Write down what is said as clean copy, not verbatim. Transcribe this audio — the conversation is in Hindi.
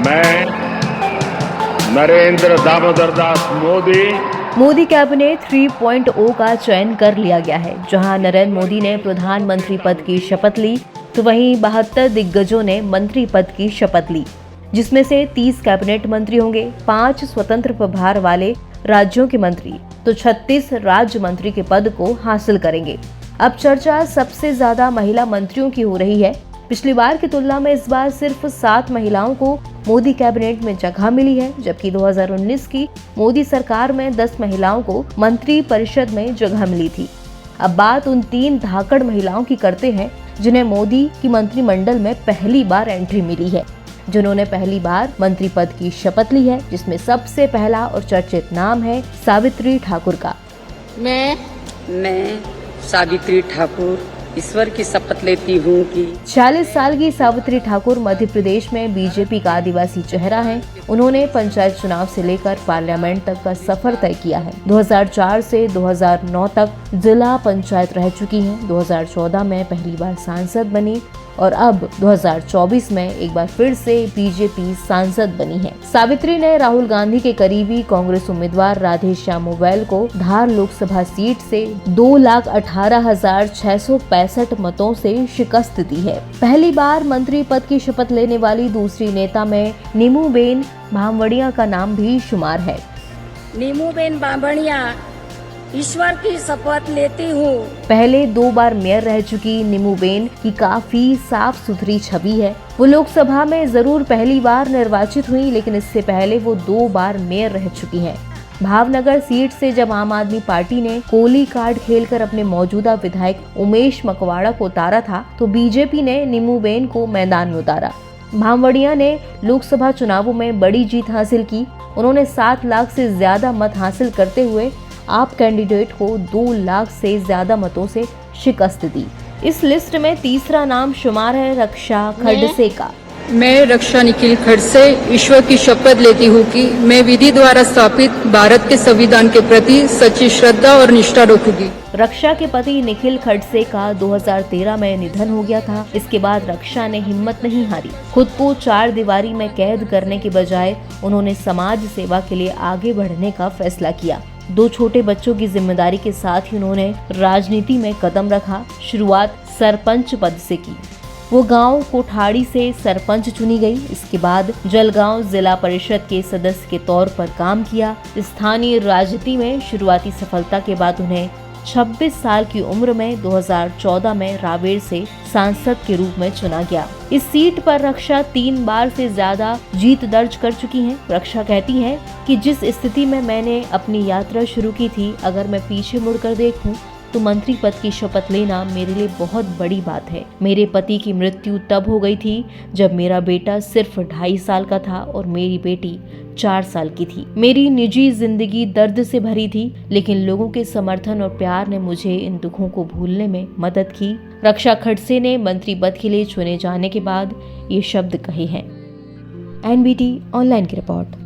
मैं नरेंद्र दामोदर दास मोदी कैबिनेट 3.0 का चयन कर लिया गया है। जहां नरेंद्र मोदी ने प्रधानमंत्री पद की शपथ ली तो वहीं 72 दिग्गजों ने मंत्री पद की शपथ ली, जिसमें से 30 कैबिनेट मंत्री होंगे, 5 स्वतंत्र प्रभार वाले राज्यों के मंत्री तो 36 राज्य मंत्री के पद को हासिल करेंगे। अब चर्चा सबसे ज्यादा महिला मंत्रियों की हो रही है। पिछली बार की तुलना में इस बार सिर्फ 7 महिलाओं को मोदी कैबिनेट में जगह मिली है, जबकि 2019 की मोदी सरकार में 10 महिलाओं को मंत्री परिषद में जगह मिली थी। अब बात उन 3 धाकड़ महिलाओं की करते हैं जिन्हें मोदी की मंत्रिमंडल में पहली बार एंट्री मिली है, जिन्होंने पहली बार मंत्री पद की शपथ ली है, जिसमें सबसे पहला और चर्चित नाम है सावित्री ठाकुर का। मैं सावित्री ठाकुर ईश्वर की शपथ लेती हूँ कि 46 साल की सावित्री ठाकुर मध्य प्रदेश में बीजेपी का आदिवासी चेहरा है। उन्होंने पंचायत चुनाव से लेकर पार्लियामेंट तक का सफर तय किया है। 2004 से 2009 तक जिला पंचायत रह चुकी हैं। 2014 में पहली बार सांसद बनी और अब 2024 में एक बार फिर से बीजेपी सांसद बनी है। सावित्री ने राहुल गांधी के करीबी कांग्रेस उम्मीदवार राधेश्याम मोबाइल को धार लोकसभा सीट से 2,18,665 मतों से शिकस्त दी है। पहली बार मंत्री पद की शपथ लेने वाली दूसरी नेता में नीमूबेन भामवड़िया का नाम भी शुमार है। नीमूबेन भामवड़िया ईश्वर की शपथ लेती हूँ। पहले 2 बार मेयर रह चुकी नीमूबेन की काफी साफ सुथरी छवि है। वो लोकसभा में जरूर पहली बार निर्वाचित हुई, लेकिन इससे पहले वो 2 बार मेयर रह चुकी हैं। भावनगर सीट से जब आम आदमी पार्टी ने कोली कार्ड खेलकर अपने मौजूदा विधायक उमेश मकवाड़ा को उतारा था, तो बीजेपी ने नीमूबेन को मैदान में उतारा। भामवड़िया ने लोकसभा चुनावों में बड़ी जीत हासिल की। उन्होंने 7 लाख से ज्यादा मत हासिल करते हुए आप कैंडिडेट को 2 लाख से ज्यादा मतों से शिकस्त दी। इस लिस्ट में तीसरा नाम शुमार है रक्षा खडसे का। मैं रक्षा निखिल खडसे ईश्वर की शपथ लेती हूँ कि मैं विधि द्वारा स्थापित भारत के संविधान के प्रति सच्ची श्रद्धा और निष्ठा रखूंगी। रक्षा के पति निखिल खडसे का 2013 में निधन हो गया था। इसके बाद रक्षा ने हिम्मत नहीं हारी। खुद को 4 दीवारी में कैद करने के बजाय उन्होंने समाज सेवा के लिए आगे बढ़ने का फैसला किया। 2 छोटे बच्चों की जिम्मेदारी के साथ ही उन्होंने राजनीति में कदम रखा। शुरुआत सरपंच पद से की। वो गांव कोठाड़ी से सरपंच चुनी गई। इसके बाद जलगांव जिला परिषद के सदस्य के तौर पर काम किया। स्थानीय राजनीति में शुरुआती सफलता के बाद उन्हें 26 साल की उम्र में 2014 में रावेर से सांसद के रूप में चुना गया। इस सीट पर रक्षा 3 बार से ज्यादा जीत दर्ज कर चुकी हैं। रक्षा कहती हैं कि जिस स्थिति में मैंने अपनी यात्रा शुरू की थी, अगर मैं पीछे मुड़कर देखूं तो मंत्री पद की शपथ लेना मेरे लिए बहुत बड़ी बात है। मेरे पति की मृत्यु तब हो गई थी जब मेरा बेटा सिर्फ 2.5 साल का था और मेरी बेटी 4 साल की थी। मेरी निजी जिंदगी दर्द से भरी थी, लेकिन लोगों के समर्थन और प्यार ने मुझे इन दुखों को भूलने में मदद की। रक्षा खडसे ने मंत्री पद के लिए चुने जाने के बाद ये शब्द कहे हैं। NBT ऑनलाइन की रिपोर्ट।